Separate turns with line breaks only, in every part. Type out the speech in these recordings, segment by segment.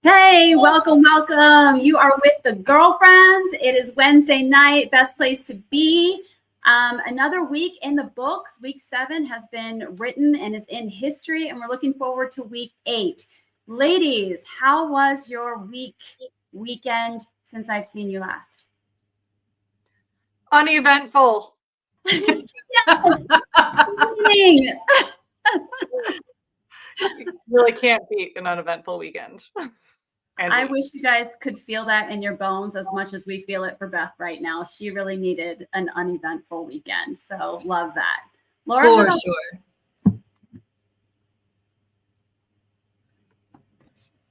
Hey, welcome. You are with the girlfriends. It is Wednesday night, best place to be. Another week in the books. Week 7 has been written and is in history, and we're looking forward to week 8. Ladies, how was your weekend since I've seen you last?
Uneventful.
Yes.
You really can't beat an uneventful weekend.
I wish you guys could feel that in your bones as much as we feel it for Beth right now. She really needed an uneventful weekend. So love that. Laura,
for sure.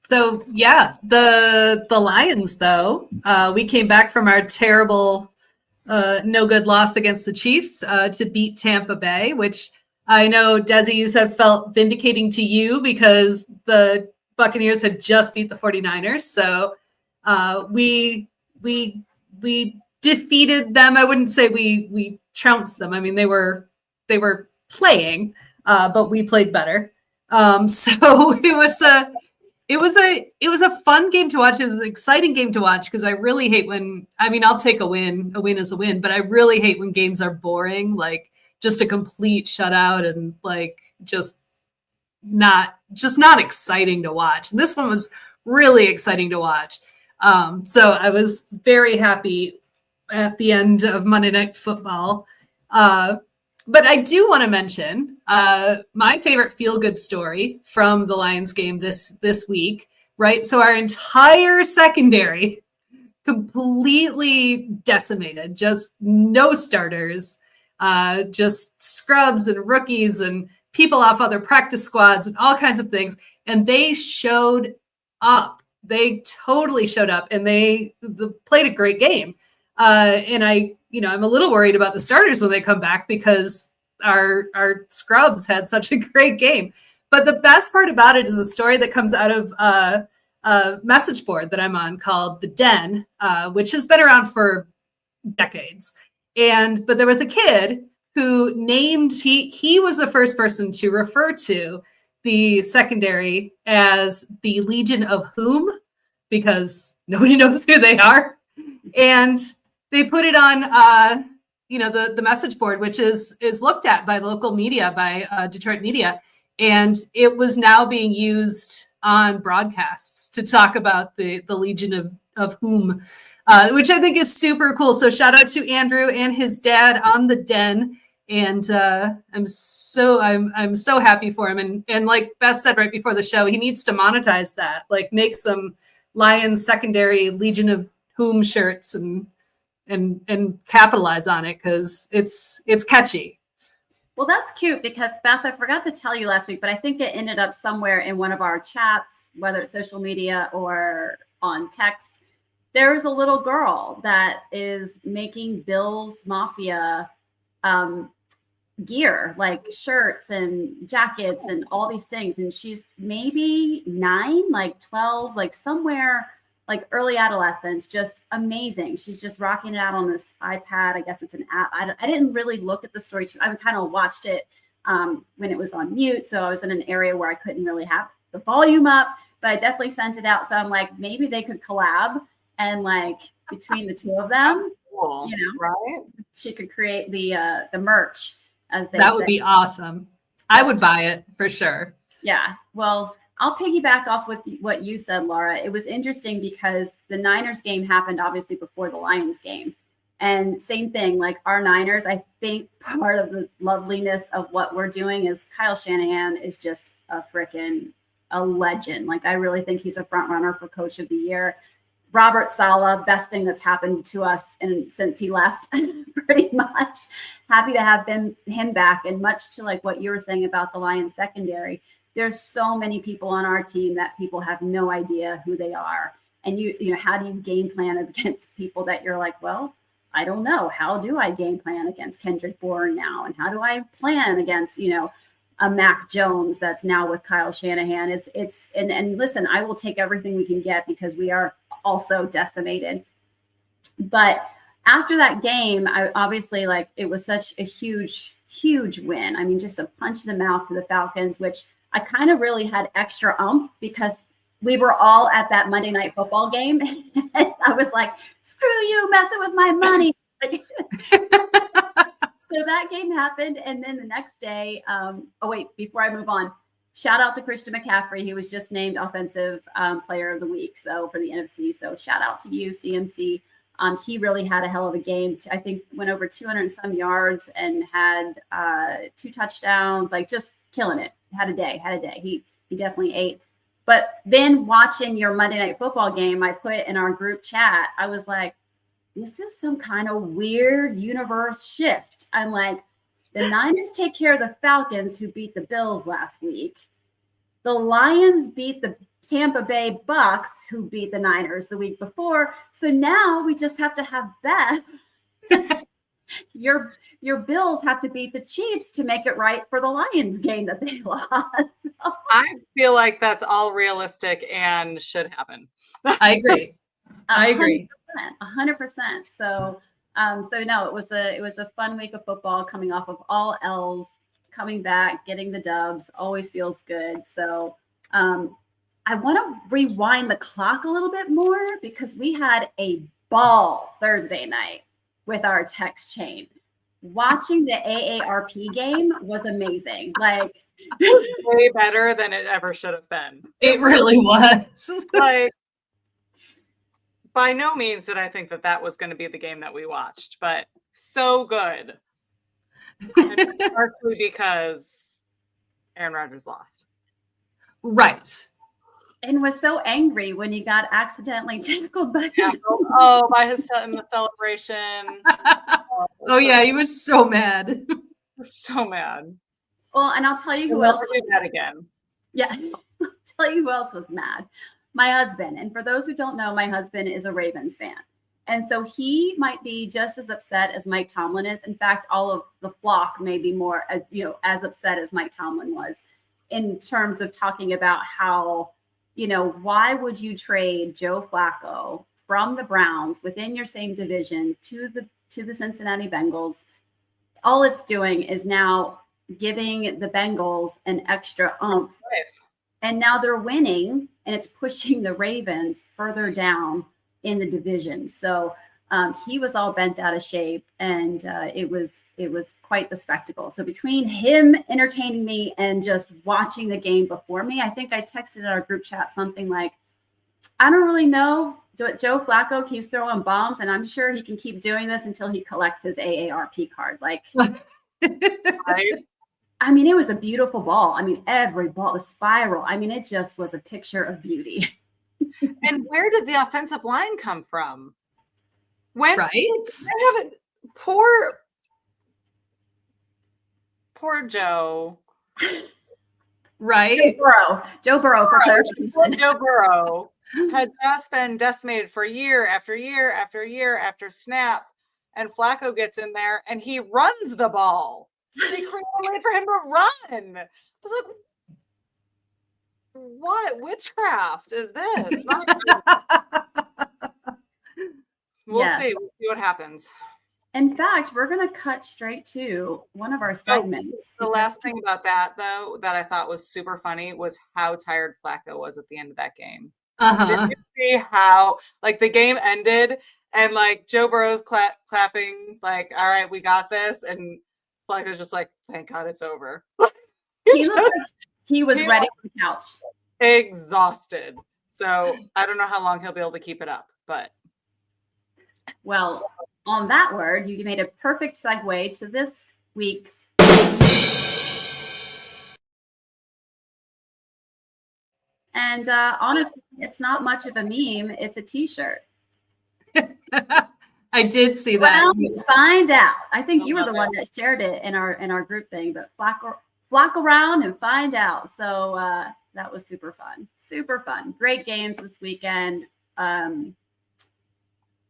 So yeah, the Lions though, we came back from our terrible no good loss against the Chiefs to beat Tampa Bay, which I know, Desi, you said felt vindicating to you because the Buccaneers had just beat the 49ers. So we defeated them. I wouldn't say we trounced them. I mean, they were playing, but we played better. So it was a fun game to watch. It was an exciting game to watch because I really hate when, I mean, I'll take a win is a win, but I really hate when games are boring, like just a complete shutout and like just not exciting to watch. And this one was really exciting to watch. So I was very happy at the end of Monday Night Football. But I do want to mention my favorite feel-good story from the Lions game this week, right? So our entire secondary completely decimated, just no starters, just scrubs and rookies and people off other practice squads and all kinds of things. And they showed up. They totally showed up, and they played a great game. And I'm a little worried about the starters when they come back because our scrubs had such a great game. But the best part about it is a story that comes out of a message board that I'm on called The Den, which has been around for decades. But there was a kid who he was the first person to refer to the secondary as the Legion of Whom, because nobody knows who they are. And they put it on, the message board, which is looked at by local media, by Detroit media. And it was now being used on broadcasts to talk about the Legion of Whom, which I think is super cool. So shout out to Andrew and his dad on The Den. And I'm so happy for him. And like Beth said right before the show, he needs to monetize that, like make some Lions secondary Legion of Whom shirts and capitalize on it because it's catchy.
Well, that's cute because Beth, I forgot to tell you last week, but I think it ended up somewhere in one of our chats, whether it's social media or on text. There's a little girl that is making Bill's Mafia gear, like shirts and jackets and all these things. And she's maybe 9, like 12, like somewhere like early adolescence, just amazing. She's just rocking it out on this iPad. I guess it's an app. I didn't really look at the story too. I kind of watched it when it was on mute. So I was in an area where I couldn't really have the volume up, but I definitely sent it out. So I'm like, maybe they could collab and like between the two of them,
Cool. Right?
She could create the merch, as they
That would be awesome. I would buy it for sure.
Yeah. Well, I'll piggyback off with what you said, Laura. It was interesting because the Niners game happened obviously before the Lions game. And same thing, like our Niners, I think part of the loveliness of what we're doing is Kyle Shanahan is just a legend. Like I really think he's a front runner for Coach of the Year. Robert Saleh, best thing that's happened to us since he left, pretty much. Happy to have him back. And much to like what you were saying about the Lions secondary, there's so many people on our team that people have no idea who they are. And how do you game plan against people that you're like, well, I don't know. How do I game plan against Kendrick Bourne now? And how do I plan against, a Mac Jones that's now with Kyle Shanahan? And listen, I will take everything we can get because we are also decimated. But after that game, I obviously it was such a huge win. I mean, just a punch in the mouth to the Falcons, which I kind of really had extra oomph because we were all at that Monday Night Football game. And I was like, screw you, messing with my money. So that game happened. And then the next day, before I move on, shout out to Christian McCaffrey. He was just named Offensive Player of the Week. So for the NFC. So shout out to you, CMC. He really had a hell of a game. I think went over 200 and some yards and had 2 touchdowns, like just killing it. Had a day. He definitely ate. But then watching your Monday Night Football game, I put in our group chat, I was like, this is some kind of weird universe shift. I'm like, the Niners take care of the Falcons, who beat the Bills last week. The Lions beat the Tampa Bay Bucks, who beat the Niners the week before. So now we just have to have Beth. Your Bills have to beat the Chiefs to make it right for the Lions game that they lost.
I feel like that's all realistic and should happen.
I agree.
100%. So no, it was a fun week of football, coming off of all L's, coming back, getting the dubs, always feels good. So I want to rewind the clock a little bit more because we had a ball Thursday night with our text chain. Watching the AARP game was amazing. Like,
way better than it ever should have been.
It really was.
Like, by no means did I think that was going to be the game that we watched, but so good. And partially because Aaron Rodgers lost.
Right.
And was so angry when he got accidentally tackled by
by his son in the celebration.
Oh yeah, he was so mad.
So mad.
Well, and I'll tell you who
We'll
else
never do that again.
Yeah, I'll tell you who else was mad. My husband. And for those who don't know, my husband is a Ravens fan. And so he might be just as upset as Mike Tomlin is. In fact, all of the flock may be more, as upset as Mike Tomlin was, in terms of talking about how, why would you trade Joe Flacco from the Browns within your same division to the Cincinnati Bengals? All it's doing is now giving the Bengals an extra oomph. And now they're winning, and it's pushing the Ravens further down in the division. So he was all bent out of shape, and it was quite the spectacle. So between him entertaining me and just watching the game before me, I think I texted in our group chat something like, I don't really know. Joe Flacco keeps throwing bombs, and I'm sure he can keep doing this until he collects his AARP card. Like, I mean, it was a beautiful ball. I mean, every ball, the spiral. I mean, it just was a picture of beauty.
And where did the offensive line come from?
Right?
Poor Joe.
Right?
Joe Burrow for clarification.
Joe Burrow had just been decimated for year after year after year after snap. And Flacco gets in there and he runs the ball. They created a way for him to run. I was like, what witchcraft is this? We'll see. We'll see what happens.
In fact, we're going to cut straight to one of our segments.
The last thing about that, though, that I thought was super funny was how tired Flacco was at the end of that game. Did you see how, the game ended and, Joe Burrow's clapping, all right, we got this. And Flacco's just like, thank God it's over.
He looked like he was ready for the couch.
Exhausted. So I don't know how long he'll be able to keep it up, but.
Well, on that word, you made a perfect segue to this week's. And honestly, it's not much of a meme. It's a T-shirt.
I did see that.
Find out. I think you were the one that shared it in our group thing, but flock around and find out. So that was super fun. Super fun. Great games this weekend.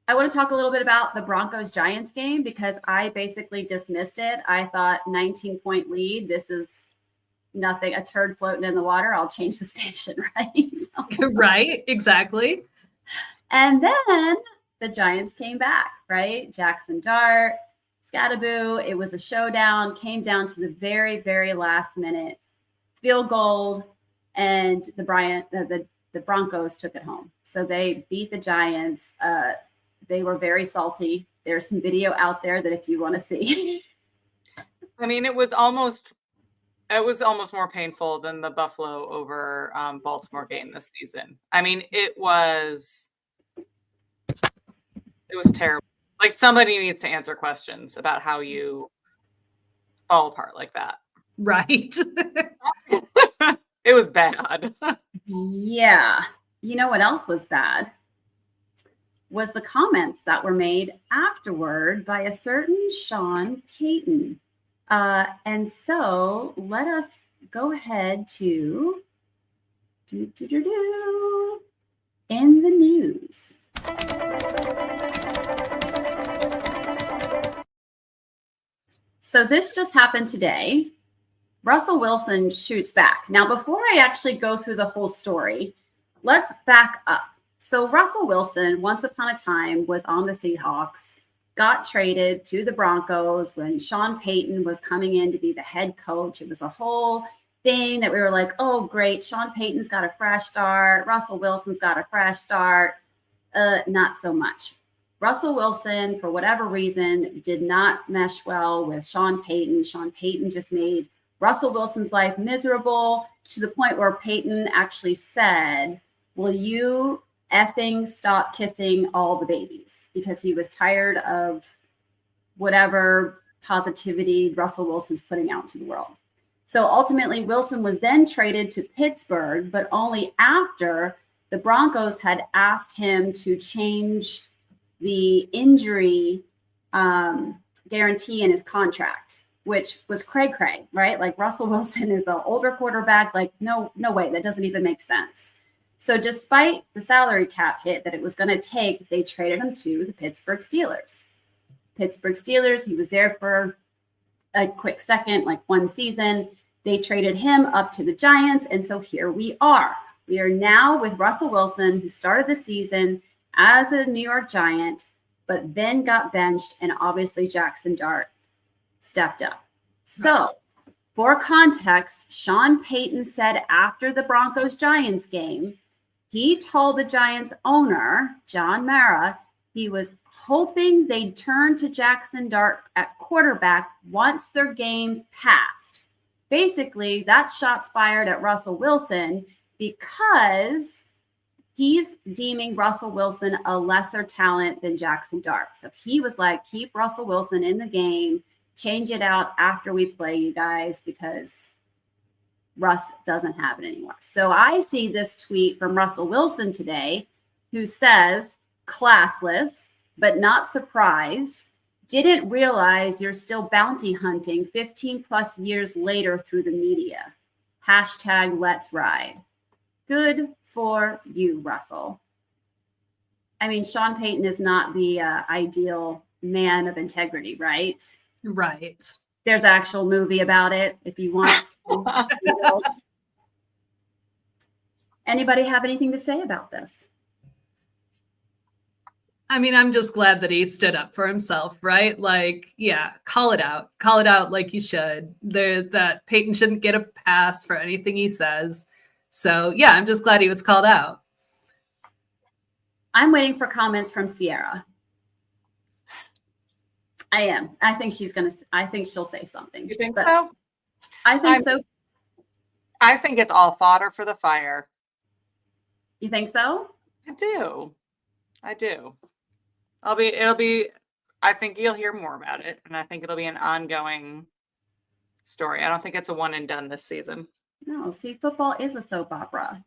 I want to talk a little bit about the Broncos-Giants game because I basically dismissed it. I thought 19-point lead. This is nothing, a turd floating in the water. I'll change the station, right?
Right, exactly.
And then the Giants came back, right? Jackson Dart, Scattaboo. It was a showdown, came down to the very, very last minute field goal. And the the Broncos took it home. So they beat the Giants. They were very salty. There's some video out there that if you want to see.
I mean, it was almost more painful than the Buffalo over Baltimore game this season. I mean, it was terrible. Like, somebody needs to answer questions about how you fall apart like that.
Right.
It was bad.
Yeah. You know what else was bad? Was the comments that were made afterward by a certain Sean Payton. And so let us go ahead to in the news. So this just happened today. Russell Wilson shoots back. Now, before I actually go through the whole story, let's back up. So Russell Wilson, once upon a time, was on the Seahawks, got traded to the Broncos when Sean Payton was coming in to be the head coach. It was a whole thing that we were like, oh, great. Sean Payton's got a fresh start. Russell Wilson's got a fresh start. Not so much. Russell Wilson, for whatever reason, did not mesh well with Sean Payton. Sean Payton just made Russell Wilson's life miserable to the point where Payton actually said, will you effing stop kissing all the babies? Because he was tired of whatever positivity Russell Wilson's putting out to the world. So ultimately, Wilson was then traded to Pittsburgh, but only after the Broncos had asked him to change the injury guarantee in his contract, which was cray-cray, right? Like, Russell Wilson is an older quarterback. Like, no way, that doesn't even make sense. So despite the salary cap hit that it was going to take, they traded him to the Pittsburgh Steelers. Pittsburgh Steelers, he was there for a quick second, like one season. They traded him up to the Giants. And so here we are. We are now with Russell Wilson, who started the season as a New York Giant, but then got benched, and obviously Jackson Dart stepped up. So for context, Sean Payton said after the Broncos-Giants game, he told the Giants owner, John Mara, he was hoping they'd turn to Jackson Dart at quarterback once their game passed. Basically, that's shots fired at Russell Wilson because he's deeming Russell Wilson a lesser talent than Jackson Dart. So he was like, keep Russell Wilson in the game, change it out after we play, you guys, because Russ doesn't have it anymore. So I see this tweet from Russell Wilson today, who says, classless, but not surprised. Didn't realize you're still bounty hunting 15 plus years later through the media. Hashtag let's ride. Good for you, Russell. I mean, Sean Payton is not the ideal man of integrity, right?
Right.
There's an actual movie about it if you want to. Anybody have anything to say about this?
I mean, I'm just glad that he stood up for himself, right? Like, yeah, call it out like he should. That Peyton shouldn't get a pass for anything he says. So yeah, I'm just glad he was called out.
I'm waiting for comments from Sierra. I am. I think she'll say something.
You think so?
I think so.
I think it's all fodder for the fire.
You think so?
I do. I think you'll hear more about it, and I think it'll be an ongoing story. I don't think it's a one and done this season.
No, see, football is a soap opera.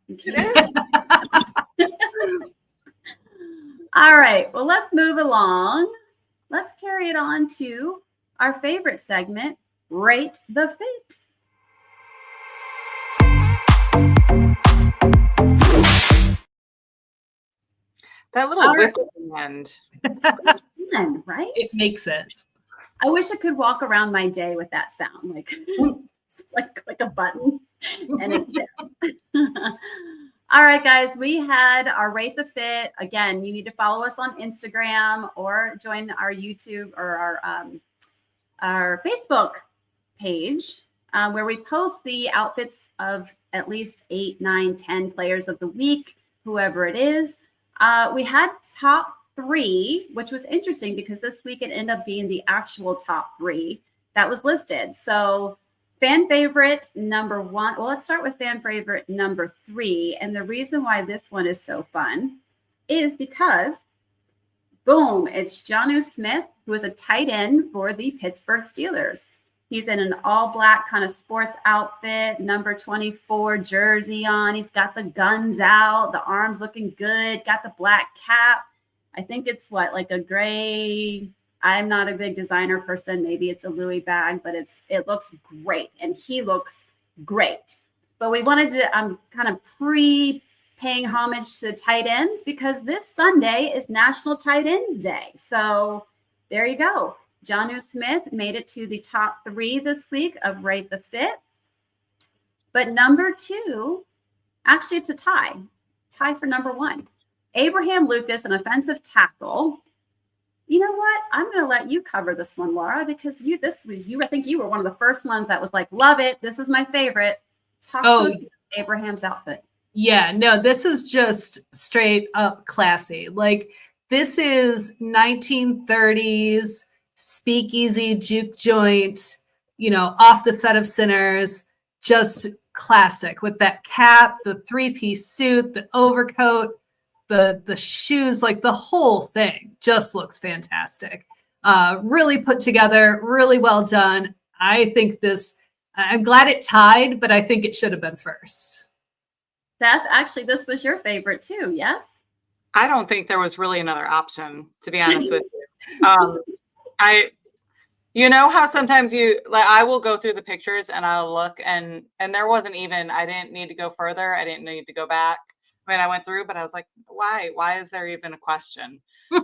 All right. Well, let's move along. Let's carry it on to our favorite segment, Rate the Fit.
That little whip at the end.
It's fun, right?
It makes it.
I wish I could walk around my day with that sound, like click a button and it's there. All right, guys, we had our Rate the Fit. Again, you need to follow us on Instagram or join our YouTube or our Facebook page. where we post the outfits of at least 8, 9, 10 players of the week, whoever it is. We had top 3, which was interesting because this week it ended up being the actual top 3 that was listed. So fan favorite number 1. Well, let's start with fan favorite number 3. And the reason why this one is so fun is because, boom, it's Jonnu Smith, who is a tight end for the Pittsburgh Steelers. He's in an all black kind of sports outfit, number 24 jersey on. He's got the guns out, the arms looking good, got the black cap. I think it's like a gray. I'm not a big designer person. Maybe it's a Louis bag, but it looks great. And he looks great. But we wanted to kind of paying homage to the tight ends because this Sunday is National Tight Ends Day. So there you go. Jonnu Smith made it to the top 3 this week of Rate the Fit. But number 2, actually it's a tie for number 1. Abraham Lucas, an offensive tackle. You know what? I'm going to let you cover this one, Laura, because I think you were one of the first ones that was like, love it. This is my favorite. Talk to us about Abraham's outfit.
Yeah, no, this is just straight up classy. Like, this is 1930s speakeasy juke joint, off the set of Sinners, just classic with that cap, the 3-piece suit, the overcoat, the shoes, like the whole thing just looks fantastic. Really put together, really well done. I think I'm glad it tied, but I think it should have been first.
Beth, actually, this was your favorite too, yes?
I don't think there was really another option, to be honest with you. You know how sometimes I will go through the pictures and I'll look and there wasn't even, I didn't need to go further. I didn't need to go back. I mean, I went through, but I was like, why? Why is there even a question?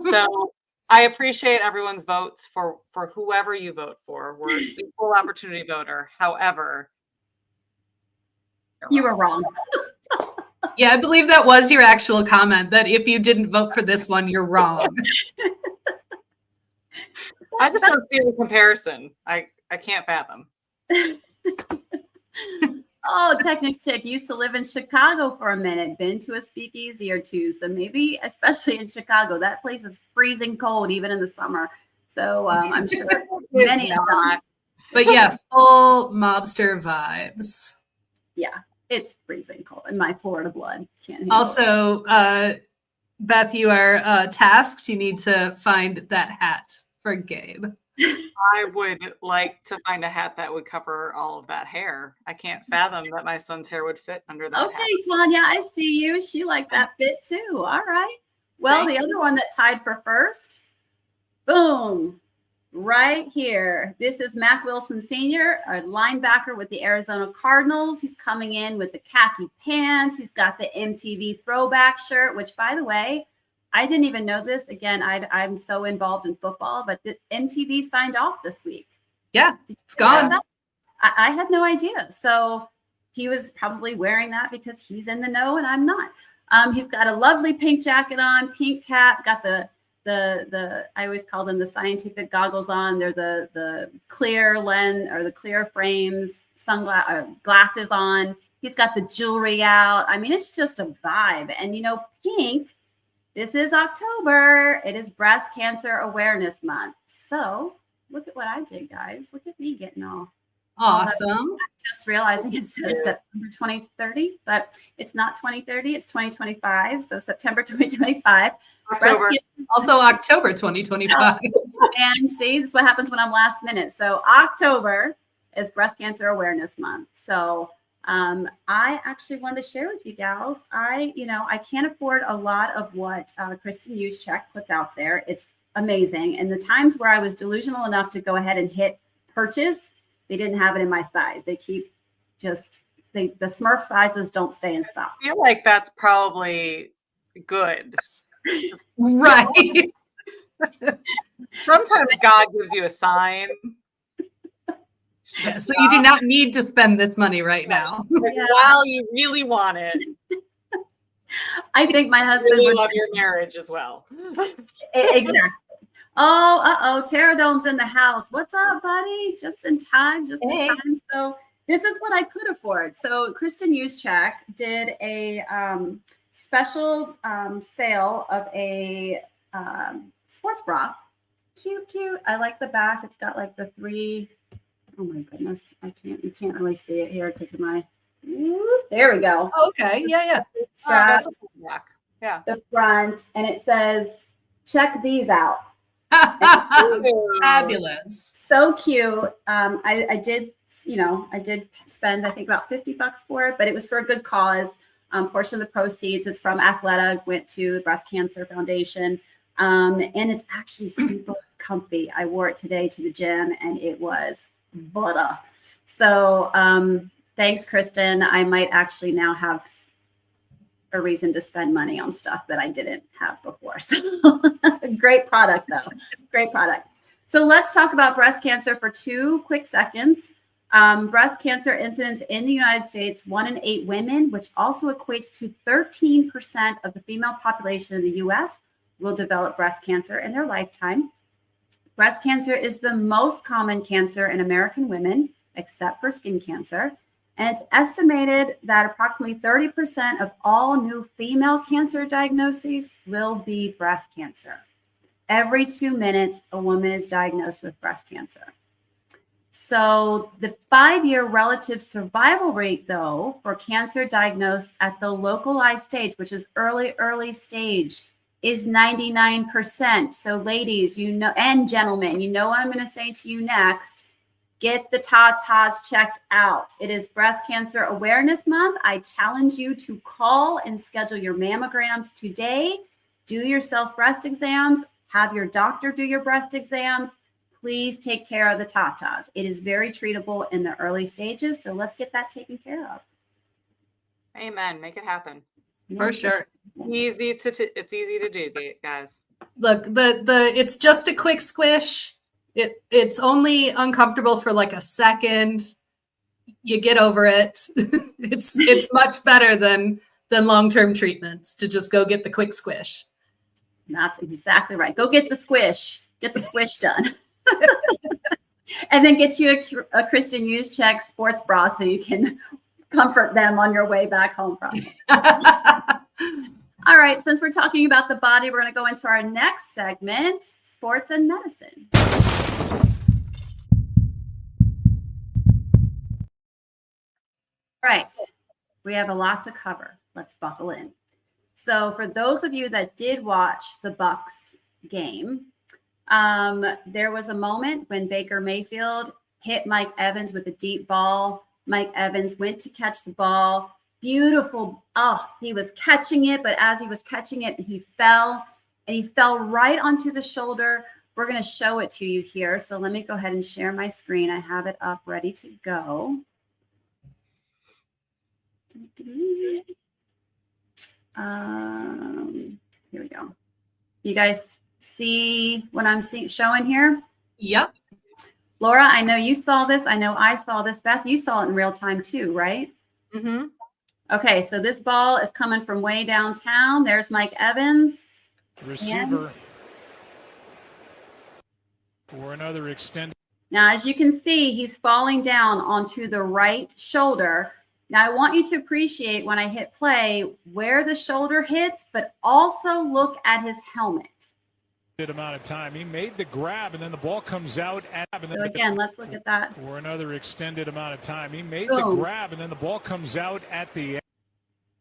So I appreciate everyone's votes for whoever you vote for. We're equal opportunity voter. However,
you were wrong.
Yeah, I believe that was your actual comment, that if you didn't vote for this one, you're wrong.
I just don't see the comparison. I can't fathom.
Oh, Technic Chick used to live in Chicago for a minute, been to a speakeasy or two. So maybe, especially in Chicago, that place is freezing cold even in the summer. So I'm sure many of them.
But yeah, full mobster vibes.
Yeah, it's freezing cold in my Florida blood. Can't
also, Beth, you are tasked. You need to find that hat for Gabe.
I would like to find a hat that would cover all of that hair. I can't fathom that my son's hair would fit under that hat.
Okay, Tanya, I see you. She liked that fit too. All right. Well, the other one that tied for first, boom, right here. This is Mac Wilson Sr., a linebacker with the Arizona Cardinals. He's coming in with the khaki pants. He's got the MTV throwback shirt, which, by the way, I didn't even know this. Again, I'm so involved in football, but the MTV signed off this week.
Yeah, it's gone.
I had no idea. So he was probably wearing that because he's in the know and I'm not. He's got a lovely pink jacket on, pink cap, got the I always call them the scientific goggles on. They're the clear lens or the clear frames, glasses on. He's got the jewelry out. I mean, it's just a vibe. And pink. This is October. It is Breast Cancer Awareness Month. So look at what I did, guys. Look at me getting all
awesome.
I'm just realizing it says September 2030, but it's not 2030. It's 2025. So September 2025.
October.
Also October 2025.
And see, this is what happens when I'm last minute. So October is Breast Cancer Awareness Month. So I actually wanted to share with you gals. I can't afford a lot of what Kristen Juszczyk puts out there. It's amazing. And the times where I was delusional enough to go ahead and hit purchase, they didn't have it in my size. They keep the Smurf sizes don't stay in stock.
I feel like that's probably good.
Right.
Sometimes God gives you a sign.
Yeah, so you do not need to spend this money right now.
While you really want it.
I think my husband
really love your marriage as well.
Exactly. Oh, Terradome's in the house. What's up, buddy? Just in time, in time. So This is what I could afford. So Kristen Juszczyk did a special sale of a sports bra. Cute, cute. I like the back. It's got like the 3. Oh my goodness. You can't really see it here because of my, there we go.
Oh, okay. Yeah.
Strap,
Back. Yeah.
the front, and it says, check these out.
Fabulous.
So cute. I did spend, I think, about $50 for it, but it was for a good cause. Portion of the proceeds is from Athleta, went to the Breast Cancer Foundation. And it's actually super comfy. I wore it today to the gym and it was butter. So thanks, Kristen. I might actually now have a reason to spend money on stuff that I didn't have before. So great product though. Great product. So let's talk about breast cancer for 2 quick seconds. Breast cancer incidence in the United States, 1 in 8 women, which also equates to 13% of the female population in the US will develop breast cancer in their lifetime. Breast cancer is the most common cancer in American women, except for skin cancer. And it's estimated that approximately 30% of all new female cancer diagnoses will be breast cancer. Every 2 minutes, a woman is diagnosed with breast cancer. So the 5-year relative survival rate, though, for cancer diagnosed at the localized stage, which is early stage, is 99%. So ladies, and gentlemen, what I'm going to say to you next. Get the tatas checked out. It is Breast Cancer Awareness Month. I challenge you to call and schedule your mammograms today. Do your self-breast exams. Have your doctor do your breast exams. Please take care of the tatas. It is very treatable in the early stages. So let's get that taken care of.
Amen. Make it happen.
For sure.
It's easy to do, guys.
Look, it's just a quick squish. It's only uncomfortable for like a second. You get over it. It's much better than long-term treatments to just go get the quick squish.
That's exactly right. Go get the squish. Get the squish done. And then get you a Kristen Juszczyk sports bra so you can comfort them on your way back home from it. All right, since we're talking about the body, we're going to go into our next segment, sports and medicine. All right, we have a lot to cover. Let's buckle in. So for those of you that did watch the Bucks game, there was a moment when Baker Mayfield hit Mike Evans with a deep ball. Mike Evans went to catch the ball. Beautiful. Oh, he was catching it, but as he was catching it, he fell, and he fell right onto the shoulder. We're going to show it to you here. So let me go ahead and share my screen. I have it up ready to go. Here we go. You guys see what I'm showing here?
Yep.
Laura, I know you saw this. I know I saw this. Beth, you saw it in real time too, right?
Mm-hmm.
Okay, so this ball is coming from way downtown. There's Mike Evans.
Receiver for another extended.
Now, as you can see, he's falling down onto the right shoulder. Now, I want you to appreciate when I hit play where the shoulder hits, but also look at his helmet.
Amount of time. He made the grab, and then the ball comes out.
So again, let's look at that.
For another extended amount of time. He made
Boom.
the grab, and then the ball comes out at the end.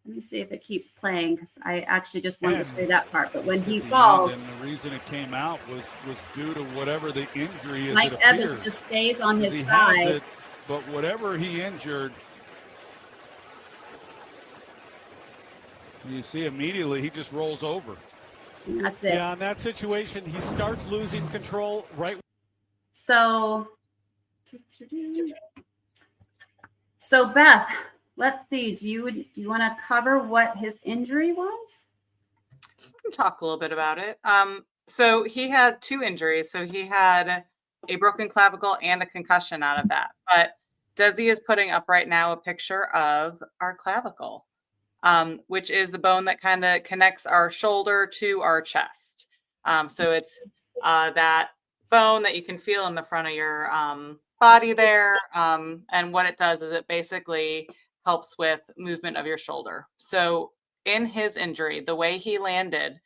Let me see if it keeps playing, because I actually just wanted to show you that part. But when he falls,
and the reason it came out was due to whatever the injury is.
Mike Evans just stays on his
he
side.
has it, but whatever he injured, you see immediately he just rolls over.
And that's it.
Yeah, in that situation, he starts losing control right.
So Beth, let's see. Do you want to cover what his injury was?
I can talk a little bit about it. So he had 2 injuries. So he had a broken clavicle and a concussion out of that. But Desi is putting up right now a picture of our clavicle, which is the bone that kind of connects our shoulder to our chest. So it's that bone that you can feel in the front of your body there. And what it does is it basically helps with movement of your shoulder. So in his injury, the way he landed,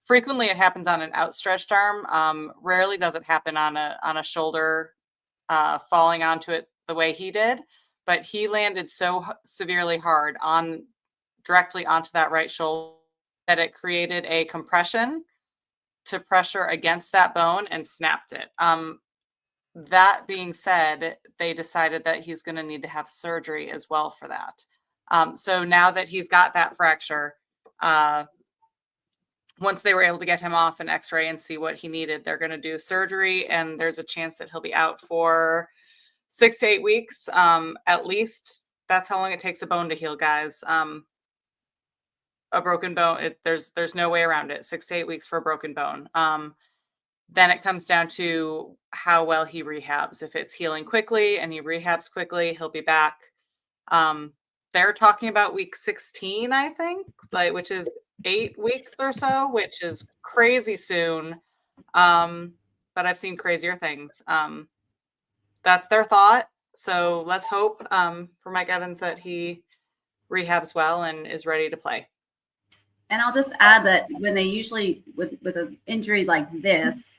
frequently it happens on an outstretched arm. Rarely does it happen on a shoulder falling onto it the way he did. But he landed so severely hard directly onto that right shoulder that it created a compression to pressure against that bone and snapped it. That being said, they decided that he's going to need to have surgery as well for that. So now that he's got that fracture, once they were able to get him off an x-ray and see what he needed, they're going to do surgery, and there's a chance that he'll be out for 6 to 8 weeks. At least that's how long it takes a bone to heal, guys. A broken bone, there's no way around it. 6 to 8 weeks for a broken bone. Then it comes down to how well he rehabs. If it's healing quickly and he rehabs quickly, he'll be back. They're talking about week 16, I think, which is 8 weeks or so, which is crazy soon. But I've seen crazier things. That's their thought. So let's hope for Mike Evans that he rehabs well and is ready to play.
And I'll just add that when they usually, with an injury like this,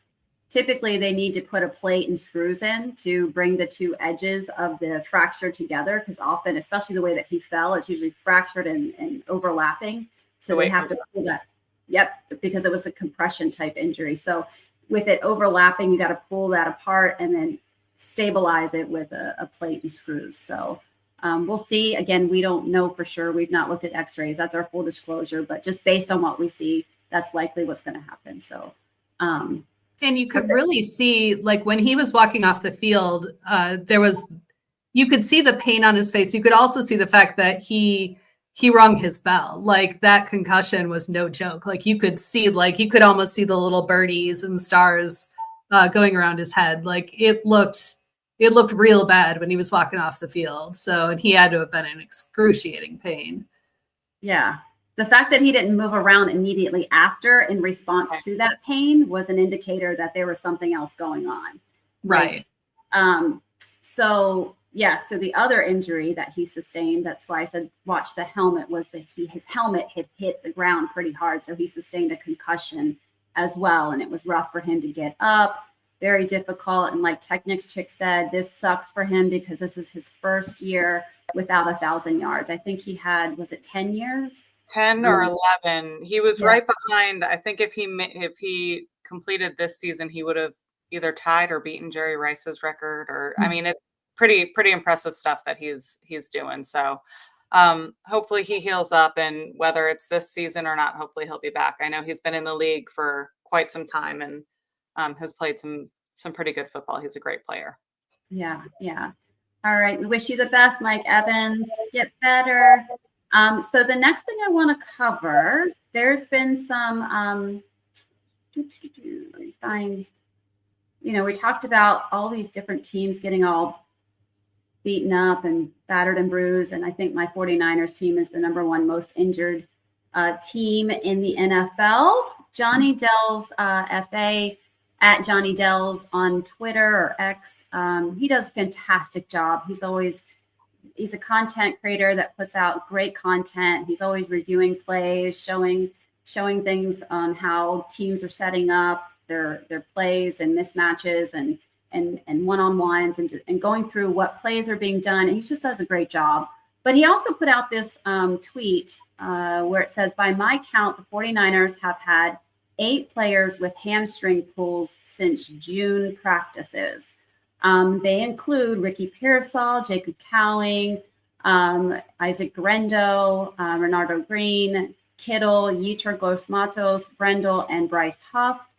typically they need to put a plate and screws in to bring the two edges of the fracture together, because often, especially the way that he fell, it's usually fractured and overlapping. So they have to pull that. Yep, because it was a compression type injury. So with it overlapping, you got to pull that apart and then stabilize it with a plate and screws. So we'll see. Again, we don't know for sure. We've not looked at x-rays. That's our full disclosure. But just based on what we see, that's likely what's going to happen. So,
and you could really see, like when he was walking off the field, you could see the pain on his face. You could also see the fact that he rung his bell. Like that concussion was no joke. Like you could see, you could almost see the little birdies and stars going around his head. Like it looked real bad when he was walking off the field. So, and he had to have been in excruciating pain.
Yeah. The fact that he didn't move around immediately after in response to that pain was an indicator that there was something else going on.
Right.
So the other injury that he sustained, that's why I said watch the helmet, was that his helmet had hit the ground pretty hard. So he sustained a concussion as well. And it was rough for him to get up, very difficult. And like Technics Chick said, this sucks for him because this is his first year without 1,000 yards. I think he had, was it 10 years?
10 or 11. He was right behind. I think if he completed this season, he would have either tied or beaten Jerry Rice's record. Or I mean, it's pretty impressive stuff that he's doing. So hopefully he heals up, and whether it's this season or not, hopefully he'll be back. I know he's been in the league for quite some time and has played some pretty good football. He's a great player.
Yeah. All right. We wish you the best, Mike Evans. Get better. So the next thing I want to cover, there's been some, let me find, we talked about all these different teams getting all beaten up and battered and bruised. And I think my 49ers team is the #1 most injured team in the NFL. Johnny Dell's FA, at Johnny Dell's on Twitter or X. He does a fantastic job. He's a content creator that puts out great content. He's always reviewing plays, showing things on how teams are setting up their plays and mismatches and one-on-ones and going through what plays are being done. And he just does a great job. But he also put out this tweet where it says, by my count, the 49ers have had 8 players with hamstring pulls since June practices. They include Ricky Pearsall, Jacob Cowling, Isaac Grendo, Renardo Green, Kittle, Yetur Gross-Matos, Brendel, and Bryce Huff.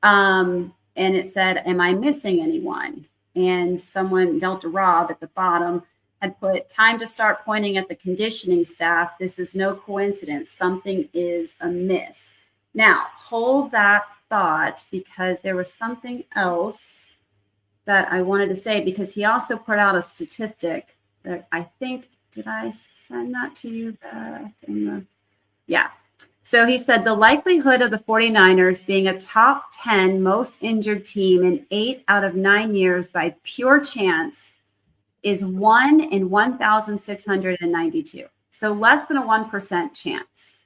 And it said, am I missing anyone? And someone, Delta Rob at the bottom, had put, time to start pointing at the conditioning staff. This is no coincidence. Something is amiss. Now, hold that thought, because there was something else that I wanted to say, because he also put out a statistic that I think, did I send that to you? Yeah. So he said the likelihood of the 49ers being a top 10 most injured team in 8 out of 9 years by pure chance is 1 in 1,692. So less than a 1% chance.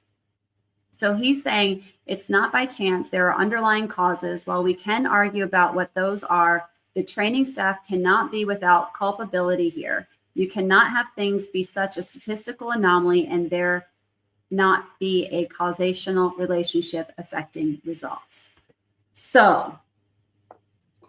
So he's saying it's not by chance. There are underlying causes. While we can argue about what those are, the training staff cannot be without culpability here. You cannot have things be such a statistical anomaly and there not be a causational relationship affecting results. So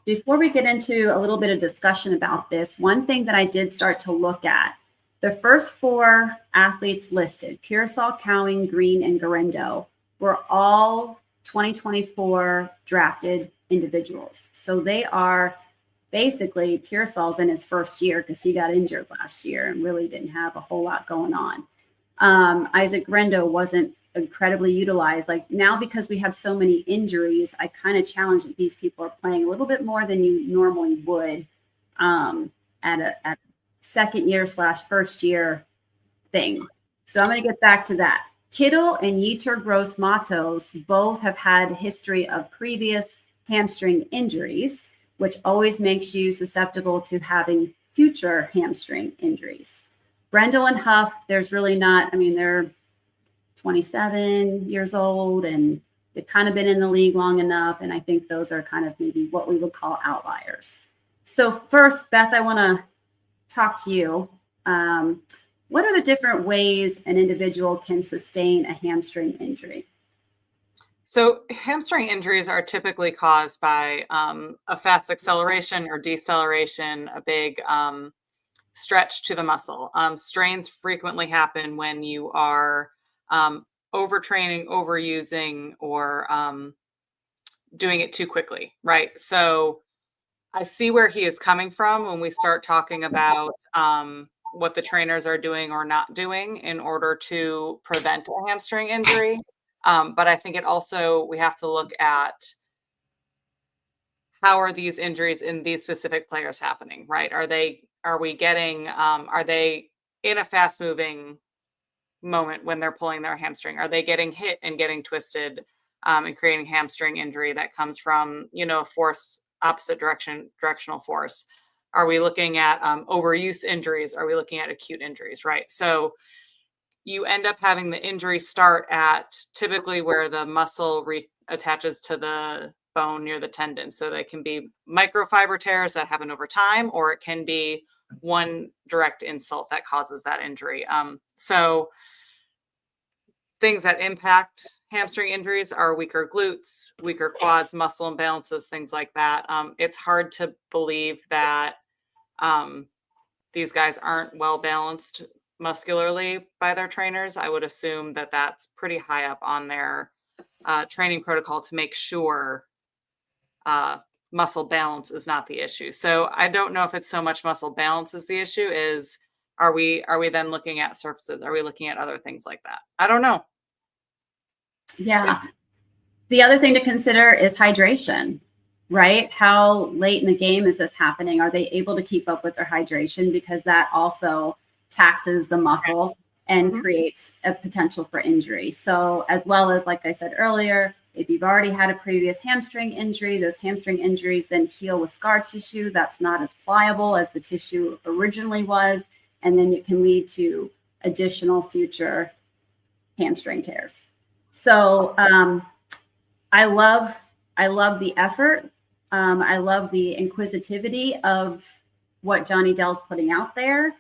before we get into a little bit of discussion about this, one thing that I did start to look at, the first 4 athletes listed, Pearsall, Cowing, Green, and Garendo, were all 2024 drafted individuals. So they are basically, Pearsall's in his first year because he got injured last year and really didn't have a whole lot going on. Isaac Grendo wasn't incredibly utilized. Like now, because we have so many injuries, I kind of challenge that these people are playing a little bit more than you normally would at a second year / first year thing. So I'm going to get back to that. Kittle and Yetur Gross Matos both have had a history of previous hamstring injuries, which always makes you susceptible to having future hamstring injuries. Brendel and Huff, there's really not, I mean, they're 27 years old and they've kind of been in the league long enough. And I think those are kind of maybe what we would call outliers. So first, Beth, I want to talk to you. What are the different ways an individual can sustain a hamstring injury?
So hamstring injuries are typically caused by a fast acceleration or deceleration, a big stretch to the muscle. Strains frequently happen when you are overtraining, overusing, or doing it too quickly, right? So I see where he is coming from when we start talking about what the trainers are doing or not doing in order to prevent a hamstring injury. But I think it also, we have to look at how are these injuries in these specific players happening, right? Are they in a fast moving moment when they're pulling their hamstring? Are they getting hit and getting twisted and creating hamstring injury that comes from, force, opposite directional force? Are we looking at overuse injuries? Are we looking at acute injuries, right? So you end up having the injury start at typically where the muscle attaches to the bone near the tendon. So they can be microfiber tears that happen over time, or it can be one direct insult that causes that injury. So things that impact hamstring injuries are weaker glutes, weaker quads, muscle imbalances, things like that. It's hard to believe that these guys aren't well balanced muscularly by their trainers. I would assume that that's pretty high up on their training protocol to make sure muscle balance is not the issue. So I don't know if it's so much muscle balance is the issue. Is are we then looking at surfaces? Are we looking at other things like that? I don't know.
Yeah. The other thing to consider is hydration, right? How late in the game is this happening? Are they able to keep up with their hydration? Because that also taxes the muscle and creates a potential for injury. So as well as, like I said earlier, if you've already had a previous hamstring injury, those hamstring injuries then heal with scar tissue that's not as pliable as the tissue originally was. And then it can lead to additional future hamstring tears. So I love the effort. I love the inquisitivity of what Johnny Dell's putting out there.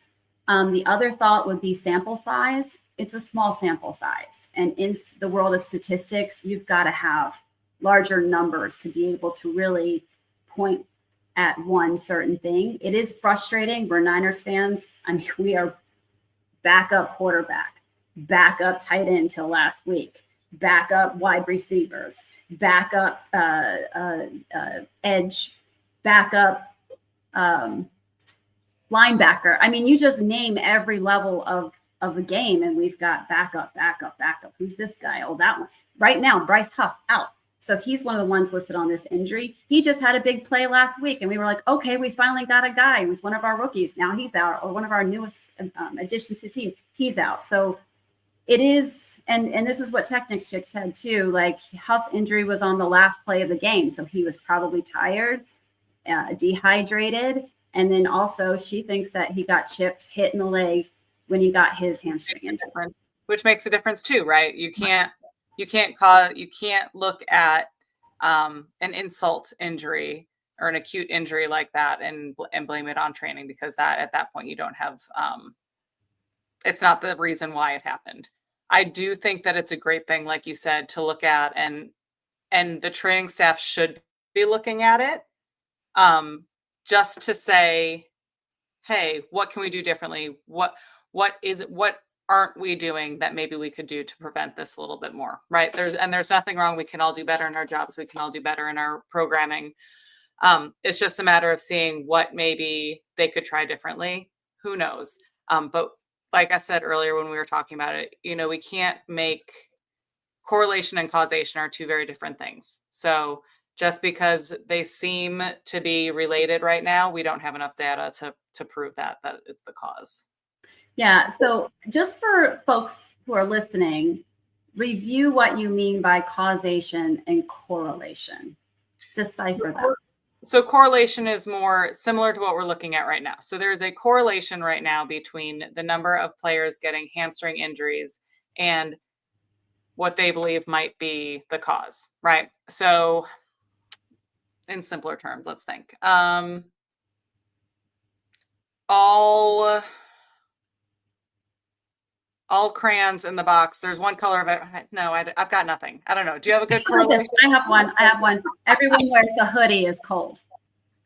The other thought would be sample size. It's a small sample size. And in the world of statistics, you've got to have larger numbers to be able to really point at one certain thing. It is frustrating. We're Niners fans. I mean, we are backup quarterback, backup tight end till last week, backup wide receivers, backup edge, backup linebacker. I mean, you just name every level of the game, and we've got backup. Who's this guy? Oh, that one. Right now, Bryce Huff out. So he's one of the ones listed on this injury. He just had a big play last week, and we were like, okay, we finally got a guy. He was one of our rookies. Now he's out, or one of our newest additions to the team. He's out. So it is, and this is what Technics Chick said too, like Huff's injury was on the last play of the game. So he was probably tired, dehydrated. And then also she thinks that he got chipped, hit in the leg when he got his hamstring injury.
Which makes a difference too, right? You can't look at an insult injury or an acute injury like that and blame it on training, because that at that point you don't have it's not the reason why it happened. I do think that it's a great thing, like you said, to look at, and the training staff should be looking at it, just to say, hey, what can we do differently? What aren't we doing that maybe we could do to prevent this a little bit more, right? There's nothing wrong. We can all do better in our jobs. We can all do better in our programming. It's just a matter of seeing what maybe they could try differently. Who knows? But like I said earlier when we were talking about it, we can't make correlation and causation are two very different things. So just because they seem to be related right now, we don't have enough data to prove that it's the cause.
Yeah. So just for folks who are listening, review what you mean by causation and correlation. Decipher that.
So correlation is more similar to what we're looking at right now. So there's a correlation right now between the number of players getting hamstring injuries and what they believe might be the cause, right? So in simpler terms, let's think. All crayons in the box. There's one color of it. No, I've got nothing. I don't know. Do you have a good correlation?
I have one. Everyone wears a hoodie is cold.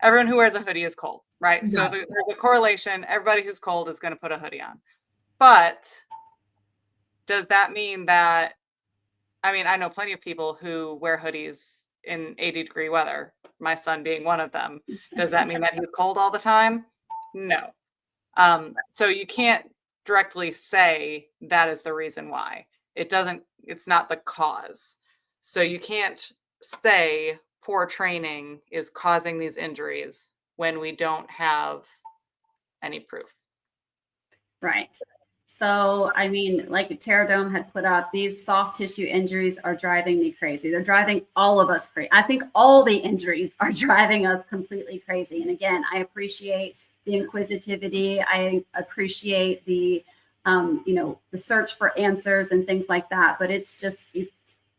Everyone who wears a hoodie is cold, right? Yeah. So there's a correlation. Everybody who's cold is going to put a hoodie on. But does that mean that, I know plenty of people who wear hoodies in 80-degree weather, my son being one of them. Does that mean that he's cold all the time? No. So you can't directly say that is the reason why. It's not the cause. So you can't say poor training is causing these injuries when we don't have any proof.
Right. So, like Terradome had put out, these soft tissue injuries are driving me crazy. They're driving all of us crazy. I think all the injuries are driving us completely crazy. And again, I appreciate the inquisitivity. I appreciate the search for answers and things like that. But it's just,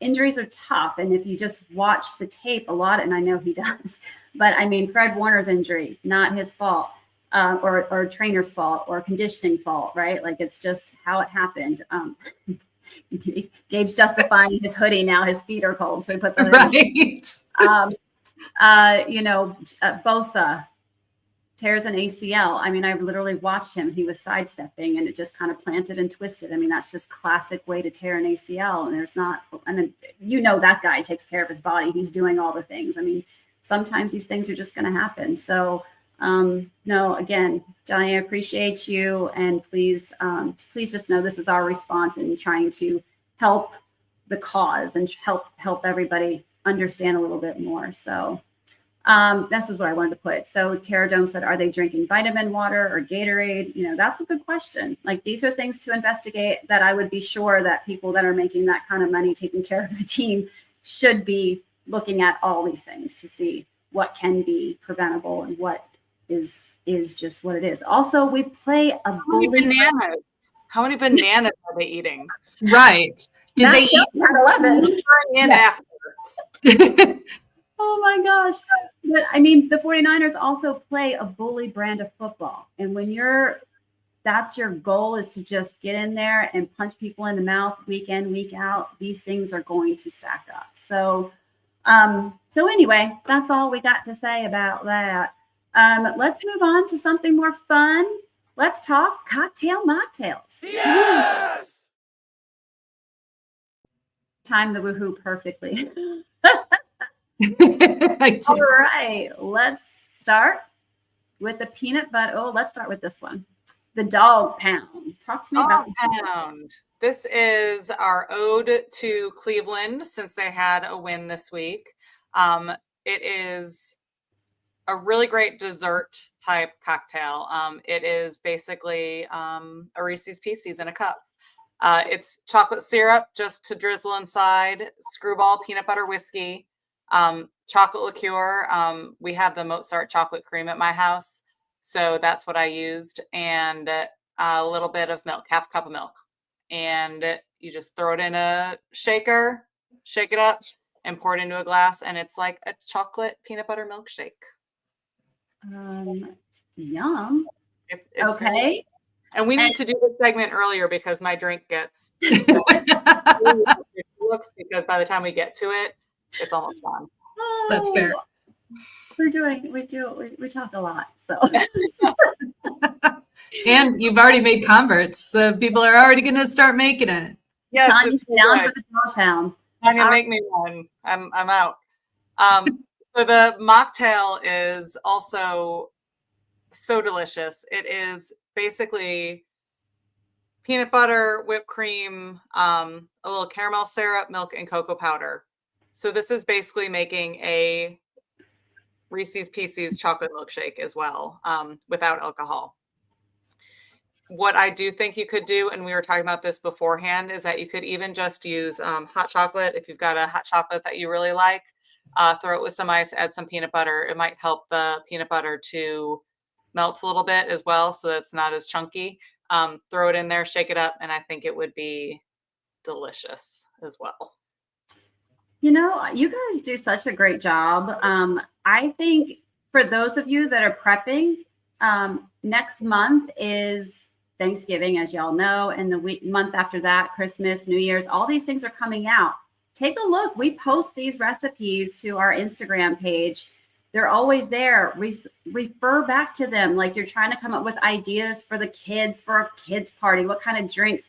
injuries are tough. And if you just watch the tape a lot, and I know he does, but Fred Warner's injury, not his fault. Or trainer's fault or conditioning fault, right? Like it's just how it happened. Gabe's justifying his hoodie now. His feet are cold, so he puts a hoodie. Right. Bosa tears an ACL. I've literally watched him. He was sidestepping, and it just kind of planted and twisted. That's just classic way to tear an ACL. And there's not. That guy takes care of his body. He's doing all the things. Sometimes these things are just going to happen. So. No, again, Johnny, I appreciate you. And please just know this is our response in trying to help the cause and help everybody understand a little bit more. So this is what I wanted to put. So Terradome said, are they drinking vitamin water or Gatorade? That's a good question. Like these are things to investigate that I would be sure that people that are making that kind of money taking care of the team should be looking at all these things to see what can be preventable and what is just what it is. Also, we play a bully.
How many bananas are they eating?
Right. Did they eat
at 11?
After.
Oh my gosh. But the 49ers also play a bully brand of football. And when that's your goal, is to just get in there and punch people in the mouth week in, week out, these things are going to stack up. So anyway, that's all we got to say about that. Let's move on to something more fun. Let's talk cocktail mocktails.
Yes!
Time the woohoo perfectly. All right, let's start with the peanut butter. Oh, let's start with this one. The dog pound. Talk to me about the
pound. This is our ode to Cleveland since they had a win this week. It is a really great dessert type cocktail. It is basically a Reese's Pieces in a cup. It's chocolate syrup just to drizzle inside, Screwball peanut butter whiskey, chocolate liqueur. We have the Mozart chocolate cream at my house, so that's what I used, and a little bit of milk, half a cup of milk. And you just throw it in a shaker, shake it up, and pour it into a glass, and it's like a chocolate peanut butter milkshake.
Yum.
It's
okay.
And we need to do this segment earlier because my drink gets looks because by the time we get to it, it's almost gone.
That's fair.
We talk a lot. So
and you've already made converts. The people are already going to start making it.
Yes,
Tanya's down for the dog pound.
Tanya, make me one. I'm out. So the mocktail is also so delicious. It is basically peanut butter, whipped cream, a little caramel syrup, milk, and cocoa powder. So this is basically making a Reese's Pieces chocolate milkshake as well, without alcohol. What I do think you could do, and we were talking about this beforehand, is that you could even just use hot chocolate. If you've got a hot chocolate that you really like, throw it with some ice, add some peanut butter. It might help the peanut butter to melt a little bit as well, so that it's not as chunky. Throw it in there, shake it up, and I think it would be delicious as well.
You know, you guys do such a great job. I think for those of you that are prepping, next month is Thanksgiving, as y'all know, and the month after that, Christmas, New Year's, all these things are coming out. Take a look. We post these recipes to our Instagram page. They're always there. Refer back to them. Like you're trying to come up with ideas for the kids, for a kids party, what kind of drinks.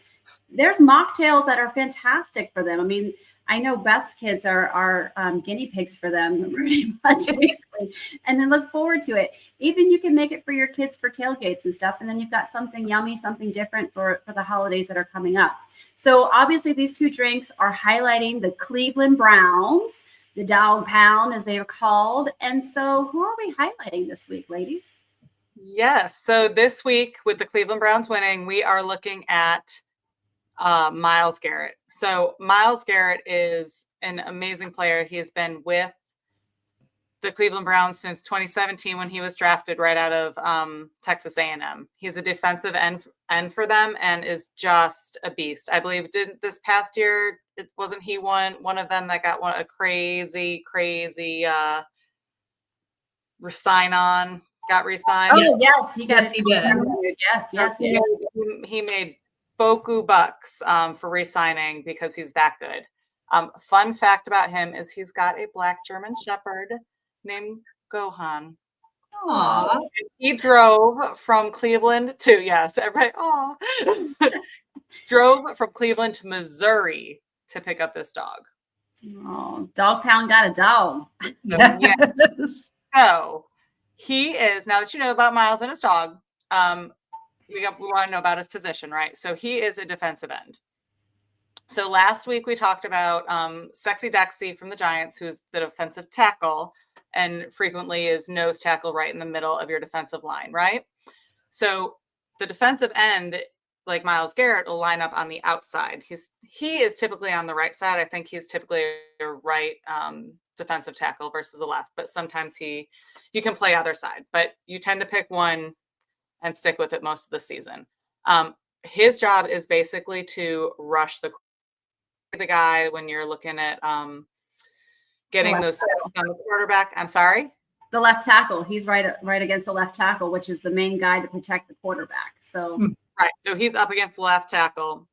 There's mocktails that are fantastic for them. I mean, I know Beth's kids are guinea pigs for them pretty much weekly, and then look forward to it. Even you can make it for your kids for tailgates and stuff, and then you've got something yummy, something different for the holidays that are coming up. So obviously these two drinks are highlighting the Cleveland Browns, the dog pound as they are called. And so who are we highlighting this week, ladies?
Yes. So this week with the Cleveland Browns winning, we are looking at Myles Garrett. So Myles Garrett is an amazing player. He has been with the Cleveland Browns since 2017 when he was drafted right out of Texas A&M. He's a defensive end for them and is just a beast. I believe this past year, it wasn't he one of them that got a crazy re-signed.
Oh yes, he got
he did.
Yes.
He made Boku bucks for re-signing because he's that good. Fun fact about him is he's got a black German Shepherd named Gohan.
Aww.
He drove from Cleveland to drove from Cleveland to Missouri to pick up this dog.
Oh, dog pound got a dog.
Yes.
So he is, now that you know about Myles and his dog, we want to know about his position, right? So he is a defensive end. So last week we talked about Sexy Dexy from the Giants, who's the defensive tackle and frequently is nose tackle right in the middle of your defensive line, right? So the defensive end, like Myles Garrett, will line up on the outside. He is typically on the right side. I think he's typically a right defensive tackle versus a left, but sometimes you can play either side, but you tend to pick one and stick with it most of the season. His job is basically to rush the guy when you're looking at getting those steps on the quarterback. I'm sorry?
The left tackle. He's right against the left tackle, which is the main guy to protect the quarterback. So
right. So he's up against the left tackle,